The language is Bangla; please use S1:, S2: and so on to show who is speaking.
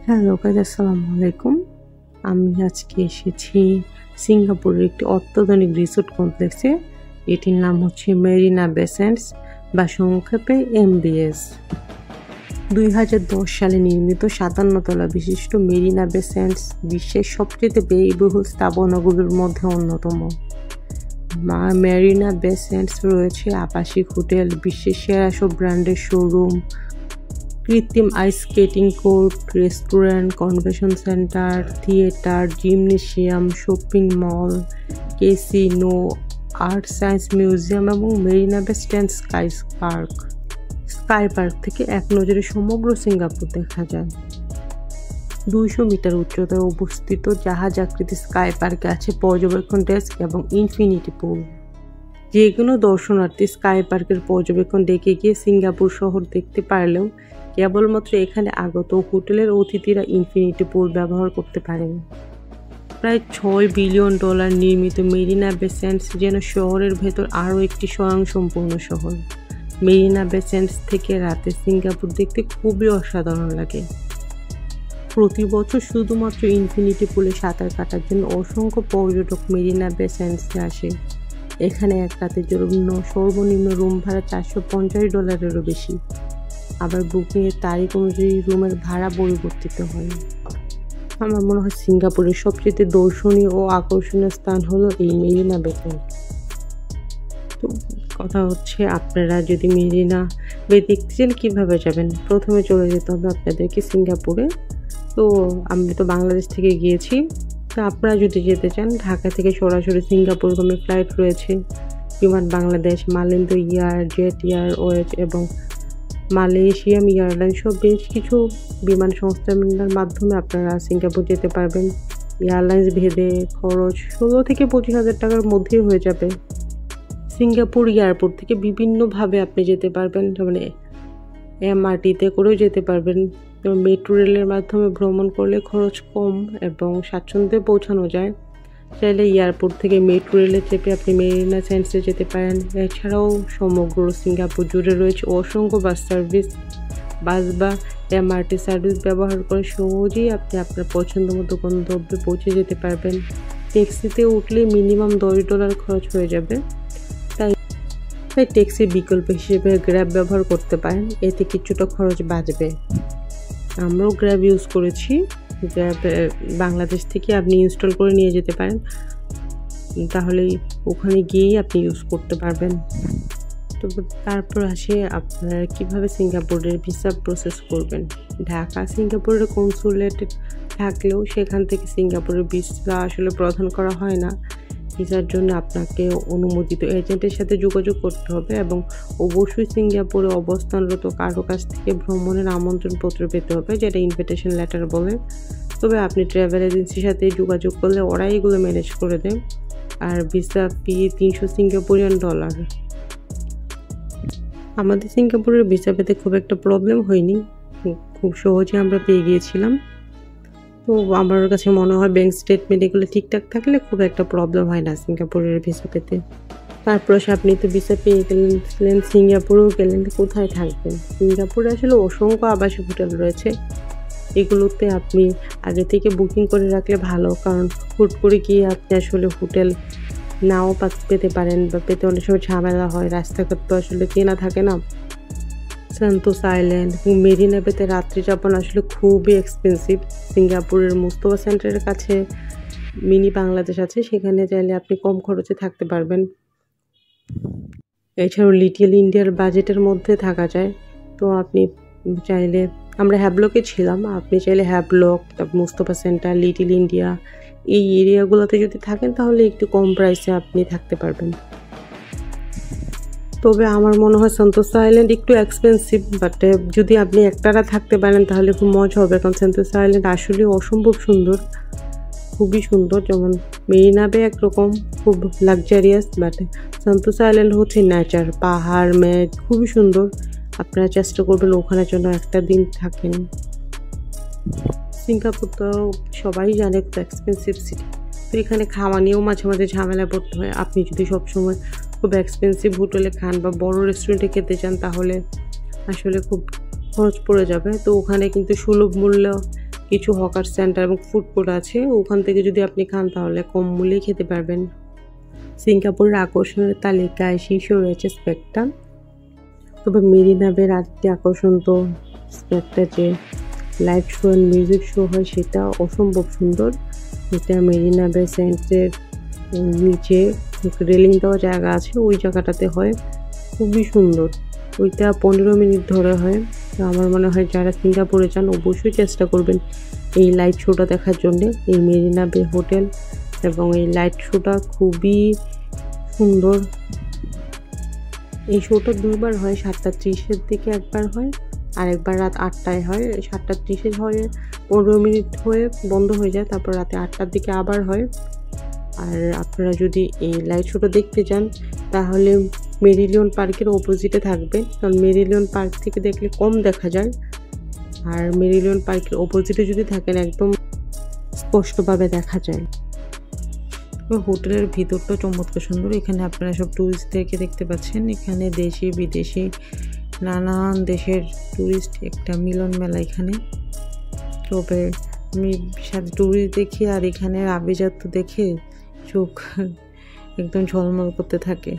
S1: হ্যালো গাইস, আসসালামু আলাইকুম। আমি আজকে এসেছি সিঙ্গাপুরের একটি অত্যাধুনিক রিসোর্ট কমপ্লেক্সে। এটির নাম হচ্ছে মেরিনা বে স্যান্ডস বা সংক্ষেপে MBS। 2010 সালে নির্মিত 57 তলা বিশিষ্ট মেরিনা বে স্যান্ডস বিশ্বের সবচেয়ে ব্যয়বহুল স্থাপনাগুলোর মধ্যে অন্যতম। মেরিনা বে স্যান্ডস রয়েছে আবাসিক হোটেল, বিশ্বের সেরা সব ব্র্যান্ডের শোরুম, কৃত্রিম ice skating court, restaurant, convention centre, theatre, gymnasium, shopping mall, casino, art science museum এবং মেরিনা বে স্যান্ডস স্কাই পার্ক থেকে এক নজরে সমগ্র সিঙ্গাপুর দেখা যায়। 200 মিটার উচ্চতায় অবস্থিত জাহাজ আকৃতির স্কাই পার্কে আছে পর্যবেক্ষণ ডেস্ক এবং ইনফিনিটি পুল। যে কোনো দর্শনার্থী স্কাই পার্কের পর্যবেক্ষণ ডেকে গিয়ে সিঙ্গাপুর শহর দেখতে পারলেও কেবলমাত্র এখানে আগত হোটেলের অতিথিরা ইনফিনিটি পুল ব্যবহার করতে পারেন। প্রায় $6 বিলিয়ন নির্মিত মেরিনা বে স্যান্ডস যেন শহরের ভেতর আরও একটি স্বয়ংসম্পূর্ণ শহর। মেরিনা বে স্যান্ডস থেকে রাতে সিঙ্গাপুর দেখতে খুবই অসাধারণ লাগে। প্রতি বছর শুধুমাত্র ইনফিনিটি পুলে সাঁতার কাটার জন্য অসংখ্য পর্যটক মেরিনা বে স্যান্ডসে আসে। এখানে এক রাতের জন্য সর্বনিম্ন রুম ভাড়া $450 বেশি। আবার বুকিংয়ের তারিখ অনুযায়ী রুমের ভাড়া পরিবর্তিত হয়। আমার মনে হয় সিঙ্গাপুরের সবচেয়ে দর্শনীয় ও আকর্ষণীয় স্থান হলো এই মেরিনা বে স্যান্ডস। তো কথা হচ্ছে, আপনারা যদি মেরিনা বে দেখতে চান কীভাবে যাবেন? প্রথমে চলে যেতে হবে আপনাদেরকে সিঙ্গাপুরে। তো আমি তো বাংলাদেশ থেকে গিয়েছি। তো আপনারা যদি যেতে চান, ঢাকা থেকে সরাসরি সিঙ্গাপুরগামী ফ্লাইট রয়েছে। বিমান বাংলাদেশ, মালিন্দো এয়ার, জেট এয়ারওয়েজ এবং মালয়েশিয়াম এয়ারলাইন্স সহ বেশ কিছু বিমান সংস্থার মাধ্যমে আপনারা সিঙ্গাপুর যেতে পারবেন। এয়ারলাইন্স ভেদে খরচ 16 থেকে 25 হাজার টাকার মধ্যেই হয়ে যাবে। সিঙ্গাপুর এয়ারপোর্ট থেকে বিভিন্নভাবে আপনি যেতে পারবেন, মানে MRTতে করেও যেতে পারবেন। মেট্রো রেলের মাধ্যমে ভ্রমণ করলে খরচ কম এবং স্বাচ্ছন্দ্যে পৌঁছানো যায়। চাইলে এয়ারপোর্ট থেকে মেট্রো রেলে চেপে আপনি মেরিনা স্যান্ডসে যেতে পারেন। এছাড়াও সমগ্র সিঙ্গাপুর জুড়ে রয়েছে অসংখ্য বাস সার্ভিস। বাস বা MRT সার্ভিস ব্যবহার করে সহজেই আপনি আপনার পছন্দ মতো গন্তব্যে পৌঁছে যেতে পারবেন। ট্যাক্সিতে উঠলে মিনিমাম $10 খরচ হয়ে যাবে। তাই ট্যাক্সির বিকল্প হিসেবে গ্র্যাব ব্যবহার করতে পারেন, এতে কিছুটা খরচ বাঁচবে। আমরাও গ্র্যাব ইউজ করেছি। গ্র্যাব বাংলাদেশ থেকে আপনি ইনস্টল করে নিয়ে যেতে পারেন, তাহলেই ওখানে গিয়েই আপনি ইউজ করতে পারবেন। তো তারপর আসে আপনারা কীভাবে সিঙ্গাপুরের ভিসা প্রসেস করবেন। ঢাকা সিঙ্গাপুরের কনসুলেট থাকলেও সেখান থেকে সিঙ্গাপুরের ভিসা আসলে প্রদান করা হয় না। ভিসার জন্য আপনাকে অনুমোদিত এজেন্টের সাথে যোগাযোগ করতে হবে এবং অবশ্যই সিঙ্গাপুরে অবস্থানরত কারো কাছ থেকে ভ্রমণের আমন্ত্রণপত্র পেতে হবে, যেটা ইনভিটেশন লেটার বলে। তবে আপনি ট্রাভেল এজেন্সির সাথে যোগাযোগ করলে ওরাই এগুলো ম্যানেজ করে দেয়। আর ভিসা ফি $300 সিঙ্গাপুরিয়ান। আমাদের সিঙ্গাপুরের ভিসা পেতে খুব একটা প্রবলেম হয়নি, খুব সহজে আমরা পেয়ে গিয়েছিলাম। তো আমার কাছে মনে হয় ব্যাঙ্ক স্টেটমেন্ট এগুলো ঠিকঠাক থাকলে খুব একটা প্রবলেম হয় না সিঙ্গাপুরের ভিসা পেতে। তারপর আপনি তো ভিসা পেয়ে গেলেন, সিঙ্গাপুরেও গেলেন, কোথায় থাকবেন? সিঙ্গাপুরে আসলে অসংখ্য আবাসিক হোটেল রয়েছে। এগুলোতে আপনি আগে থেকে বুকিং করে রাখলে ভালো, কারণ হুট করে গিয়ে আপনি আসলে হোটেল নাও পেতে পারেন বা পেতে অনেক সময় ঝামেলা হয়, রাস্তাঘাট তো আসলে চেনা থাকে না। সান্তোস আইল্যান্ড এবং মেরিনা বেতে রাত্রি যাপন আসলে খুবই এক্সপেন্সিভ। সিঙ্গাপুরের মুস্তফা সেন্টারের কাছে মিনি বাংলাদেশ আছে, সেখানে চাইলে আপনি কম খরচে থাকতে পারবেন। এছাড়াও লিটল ইন্ডিয়ার বাজেটের মধ্যে থাকা যায়। তো আপনি চাইলে, আমরা হ্যাবলকে ছিলাম, আপনি চাইলে হ্যাবলক, তারপর মুস্তফা সেন্টার, লিটল ইন্ডিয়া এই এরিয়াগুলোতে যদি থাকেন তাহলে একটু কম প্রাইসে আপনি থাকতে পারবেন। তবে আমার মনে হয় সান্তোসা আইল্যান্ড একটু এক্সপেন্সিভ, বাট যদি আপনি একটানা থাকতে পারেন তাহলে খুব মজা হবে, কারণ সান্তোসা আইল্যান্ড আসলে অসম্ভব সুন্দর, খুবই সুন্দর। যেমন মেরিনা বে একরকম খুব লাক্সারিয়াস, বাট সান্তোসা আইল্যান্ড হচ্ছে নেচার, পাহাড়, মেঘ, খুবই সুন্দর। আপনারা চেষ্টা করবেন ওখানে যেন একটা দিন থাকেন। সিঙ্গাপুর তো সবাই জানে খুব এক্সপেন্সিভ সিটি, তো এখানে খাওয়া নিয়েও মাঝে মাঝে ঝামেলা পড়তে হয়। আপনি যদি সবসময় খুব এক্সপেন্সিভ হোটেলে খান বা বড় রেস্টুরেন্টে খেতে চান তাহলে আসলে খুব খরচ পড়ে যাবে। তো ওখানে কিন্তু সুলভ মূল্য কিছু হকার সেন্টার এবং ফুড কোর্ট আছে, ওখান থেকে যদি আপনি খান তাহলে কম মূল্যে খেতে পারবেন। সিঙ্গাপুরের আকর্ষণের তালিকায় শীর্ষে রয়েছে স্পেকটা। তবে মেরিনা বের আরেকটি আকর্ষণ তো স্পেকটা যে light show and music show হয় সেটা অসম্ভব সুন্দর। এটা মেরিনা বে সেন্টের নিচে রেলিং দেওয়া জায়গা আছে, ওই জায়গাটাতে হয়, খুবই সুন্দর। ওইটা 15 মিনিট ধরে হয়। তো আমার মনে হয় যারা সিঙ্গাপুরে যান অবশ্যই চেষ্টা করবেন এই লাইট শোটা দেখার জন্যে। এই মেরিনা বে হোটেল এবং এই লাইট শোটা খুবই সুন্দর। এই শোটা দুইবার হয়, 7:30-এর দিকে একবার হয়, আর একবার রাত 8টায় হয়। 7:30-এ হয়, 15 মিনিট হয়ে বন্ধ হয়ে যায়, তারপর রাতে 8টার দিকে আবার হয়। আর আপনারা যদি এই লাইট শোটা দেখতে যান তাহলে মেরিলিয়ন পার্কের অপোজিটে থাকবেন, কারণ মেরিলিয়ন পার্ক থেকে দেখলে কম দেখা যায়। আর মেরিলিয়ন পার্কের অপোজিটে যদি থাকেন একদম স্পষ্টভাবে দেখা যায়। হোটেলের ভিতরটা চমৎকার সুন্দর। এখানে আপনারা সব টুরিস্টদেরকে দেখতে পাচ্ছেন। এখানে দেশি বিদেশি নানান দেশের টুরিস্ট একটা মিলন মেলা এখানে। তবে আমি সাথে টুরিস্ট দেখি আর এখানে আভিজাত্য দেখে চোখ একদম ঝলমল করতে থাকে।